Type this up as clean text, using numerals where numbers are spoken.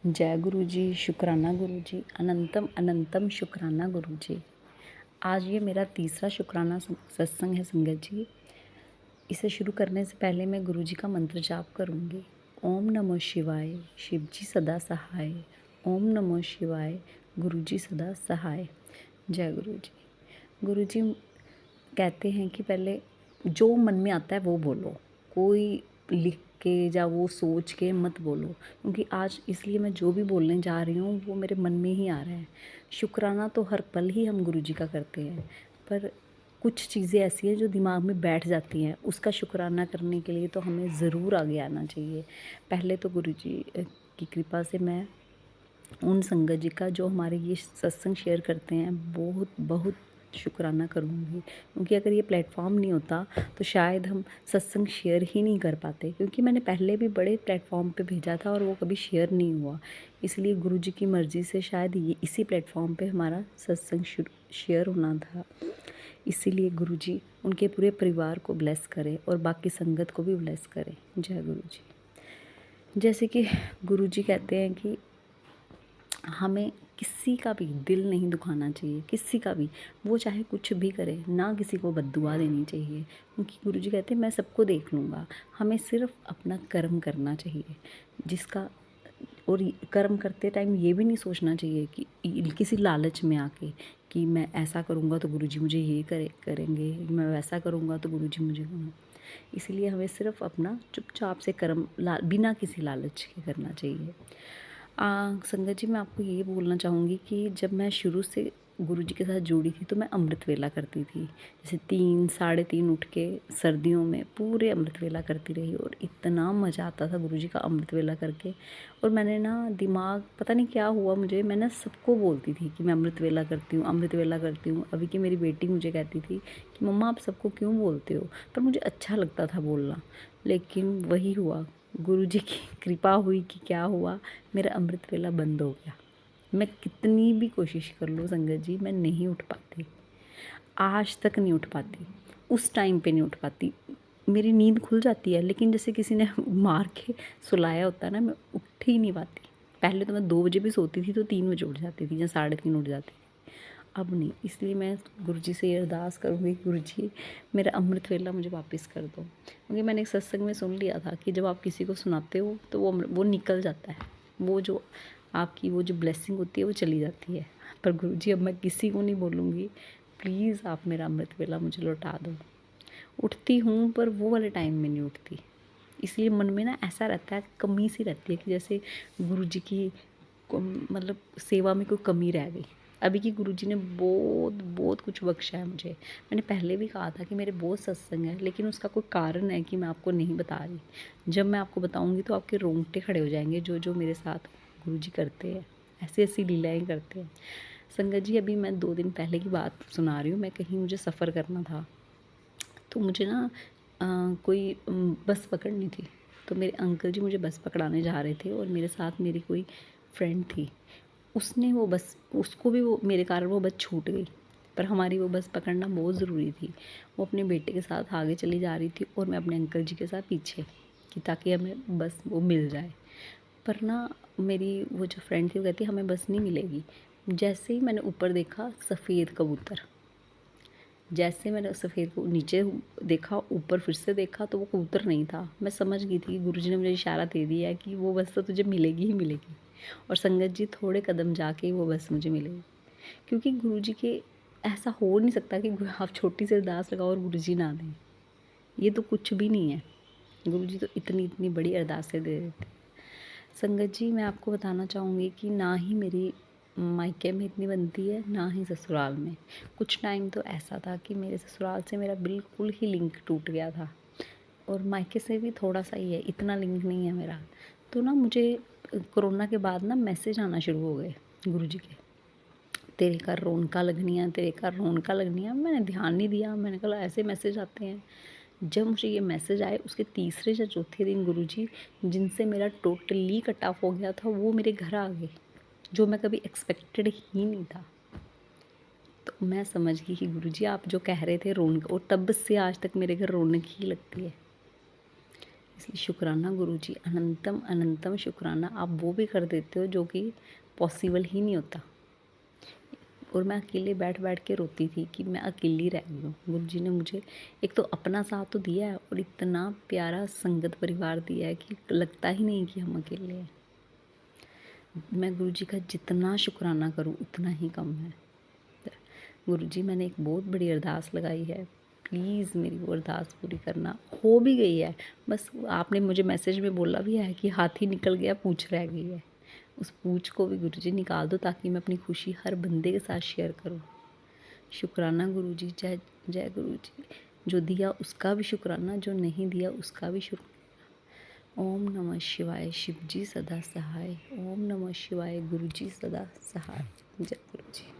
जय गुरु जी, शुक्राना गुरु जी, अनंतम अनंतम शुक्राना गुरु जी। आज ये मेरा तीसरा शुक्राना सत्संग है संगत जी। इसे शुरू करने से पहले मैं गुरु जी का मंत्र जाप करूँगी। ओम नमो शिवाय, शिव जी सदा सहाय। ओम नमो शिवाय, गुरु जी सदा सहाय। जय गुरु जी। गुरु जी कहते हैं कि पहले जो मन में आता है वो बोलो, कोई लिख के या वो सोच के मत बोलो, क्योंकि आज इसलिए मैं जो भी बोलने जा रही हूँ वो मेरे मन में ही आ रहा है। शुक्राना तो हर पल ही हम गुरु जी का करते हैं, पर कुछ चीज़ें ऐसी हैं जो दिमाग में बैठ जाती हैं, उसका शुक्राना करने के लिए तो हमें ज़रूर आगे आना चाहिए। पहले तो गुरु जी की कृपा से मैं उन संगत जी का जो हमारे ये सत्संग शेयर करते हैं बहुत बहुत शुक्राना करूँगी, क्योंकि अगर ये प्लेटफॉर्म नहीं होता तो शायद हम सत्संग शेयर ही नहीं कर पाते, क्योंकि मैंने पहले भी बड़े प्लेटफॉर्म पे भेजा था और वो कभी शेयर नहीं हुआ। इसलिए गुरु जी की मर्ज़ी से शायद ये इसी प्लेटफॉर्म पे हमारा सत्संग शेयर होना था। इसीलिए गुरु जी उनके पूरे परिवार को ब्लेस करें और बाकी संगत को भी ब्लेस करें। जय गुरु जी। जैसे कि गुरु जी कहते हैं कि हमें किसी का भी दिल नहीं दुखाना चाहिए, किसी का भी, वो चाहे कुछ भी करे, ना किसी को बद्दुआ देनी चाहिए, क्योंकि गुरुजी कहते हैं मैं सबको देख लूँगा। हमें सिर्फ अपना कर्म करना चाहिए, जिसका और कर्म करते टाइम ये भी नहीं सोचना चाहिए कि किसी लालच में आके कि मैं ऐसा करूँगा तो गुरुजी मुझे ये करेंगे, मैं वैसा करूँगा तो गुरुजी मुझे इसलिए हमें सिर्फ अपना चुपचाप से कर्म बिना किसी लालच के करना चाहिए। संगत जी मैं आपको ये बोलना चाहूँगी कि जब मैं शुरू से गुरु जी के साथ जुड़ी थी तो मैं अमृत वेला करती थी, जैसे 3 साढ़े 3 उठ के सर्दियों में पूरे अमृत वेला करती रही और इतना मज़ा आता था गुरु जी का अमृत वेला करके। और मैंने ना दिमाग पता नहीं क्या हुआ मुझे, मैं ना सबको बोलती थी कि मैं अमृत वेला करती हूँ, अमृत वेला करती हूँ। अभी की मेरी बेटी मुझे कहती थी कि मम्मा आप सबको क्यों बोलते हो, पर मुझे अच्छा लगता था बोलना। लेकिन वही हुआ, गुरु जी की कृपा हुई कि क्या हुआ, मेरा अमृत वेला बंद हो गया। मैं कितनी भी कोशिश कर लूँ संगत जी, मैं नहीं उठ पाती, आज तक नहीं उठ पाती, उस टाइम पे नहीं उठ पाती। मेरी नींद खुल जाती है, लेकिन जैसे किसी ने मार के सुलाया होता है ना, मैं उठ ही नहीं पाती। पहले तो मैं 2 बजे भी सोती थी तो 3 बजे उठ जाती थी या 3:30 उठ जाती थी, अब नहीं। इसलिए मैं गुरु जी से ये अरदास करूँगी, गुरु जी मेरा अमृत वेला मुझे वापस कर दो, क्योंकि मैंने एक सत्संग में सुन लिया था कि जब आप किसी को सुनाते हो तो वो निकल जाता है, वो जो आपकी वो जो ब्लेसिंग होती है वो चली जाती है। पर गुरु जी अब मैं किसी को नहीं बोलूँगी, प्लीज़ आप मेरा अमृत वेला मुझे लौटा दो। उठती हूँ पर वो वाले टाइम में नहीं उठती, इसलिए मन में ना ऐसा रहता है, कमी सी रहती है कि जैसे गुरु जी की मतलब सेवा में कोई कमी रह गई। अभी की गुरु जी ने बहुत बहुत कुछ बख्शा है मुझे। मैंने पहले भी कहा था कि मेरे बहुत सत्संग है, लेकिन उसका कोई कारण है कि मैं आपको नहीं बता रही। जब मैं आपको बताऊंगी तो आपके रोंगटे खड़े हो जाएंगे, जो जो मेरे साथ गुरु जी करते हैं, ऐसी ऐसी लीलाएँ करते हैं। संगत जी अभी मैं 2 दिन पहले की बात सुना रही हूँ। मैं कहीं मुझे सफ़र करना था, तो मुझे ना कोई बस पकड़नी थी। तो मेरे अंकल जी मुझे बस पकड़ाने जा रहे थे और मेरे साथ मेरी कोई फ्रेंड थी। उसने वो बस, उसको भी वो मेरे कारण वो बस छूट गई, पर हमारी वो बस पकड़ना बहुत ज़रूरी थी। वो अपने बेटे के साथ आगे चली जा रही थी और मैं अपने अंकल जी के साथ पीछे, कि ताकि हमें बस वो मिल जाए। पर ना मेरी वो जो फ्रेंड थी वो कहती हमें बस नहीं मिलेगी। जैसे ही मैंने ऊपर देखा सफ़ेद कबूतर, जैसे मैंने सफ़ेद को नीचे देखा, ऊपर फिर से देखा तो वो कबूतर नहीं था। मैं समझ गई थी गुरुजी ने मुझे इशारा दे दिया है कि वो बस तो तुझे मिलेगी ही मिलेगी। और संगत जी थोड़े कदम जाके वो बस मुझे मिलेगी, क्योंकि गुरुजी के ऐसा हो नहीं सकता कि आप छोटी सी अरदास लगाओ और गुरुजी ना दें। ये तो कुछ भी नहीं है, गुरुजी तो इतनी इतनी बड़ी अरदासें दे देते हैं। संगत जी मैं आपको बताना चाहूँगी कि ना ही मेरी मायके में इतनी बनती है, ना ही ससुराल में। कुछ टाइम तो ऐसा था कि मेरे ससुराल से मेरा बिल्कुल ही लिंक टूट गया था और मायके से भी थोड़ा-सा ही है, इतना लिंक नहीं है मेरा। तो ना मुझे कोरोना के बाद ना मैसेज आना शुरू हो गए गुरुजी के, तेरे घर रौनकां लगनियाँ, तेरे घर रौनकां लगनियाँ। मैंने ध्यान नहीं दिया, मैंने कहा ऐसे मैसेज आते हैं। जब मुझे ये मैसेज आए उसके तीसरे या चौथे दिन गुरुजी, जिनसे मेरा टोटली कट ऑफ हो गया था, वो मेरे घर आ गए, जो मैं कभी एक्सपेक्टेड ही नहीं था। तो मैं समझ गई कि गुरुजी आप जो कह रहे थे रौनक, और तब से आज तक मेरे घर रौनक ही लगती है। इसलिए शुक्राना गुरु जी, अनंतम अनंतम शुक्राना। आप वो भी कर देते हो जो कि पॉसिबल ही नहीं होता। और मैं अकेले बैठ बैठ के रोती थी कि मैं अकेली रह गई हूँ। गुरु जी ने मुझे एक तो अपना साथ तो दिया है और इतना प्यारा संगत परिवार दिया है कि लगता ही नहीं कि हम अकेले हैं। मैं गुरु जी का जितना शुक्राना करूँ उतना ही कम है। गुरु जी, मैंने एक बहुत बड़ी अरदास लगाई है, प्लीज़ मेरी वो अरदास पूरी करना। हो भी गई है, बस आपने मुझे मैसेज में बोला भी है कि हाथी निकल गया, पूँछ रह गई है। उस पूँछ को भी गुरु जी निकाल दो ताकि मैं अपनी खुशी हर बंदे के साथ शेयर करूँ। शुक्राना गुरु जी, जय जय गुरु जी। जो दिया उसका भी शुक्राना, जो नहीं दिया उसका भी शुक्राना। ओम नमः शिवाय, शिव जी सदा सहाय। ओम नमः शिवाय, गुरु जी सदा सहाय। जय गुरु जी।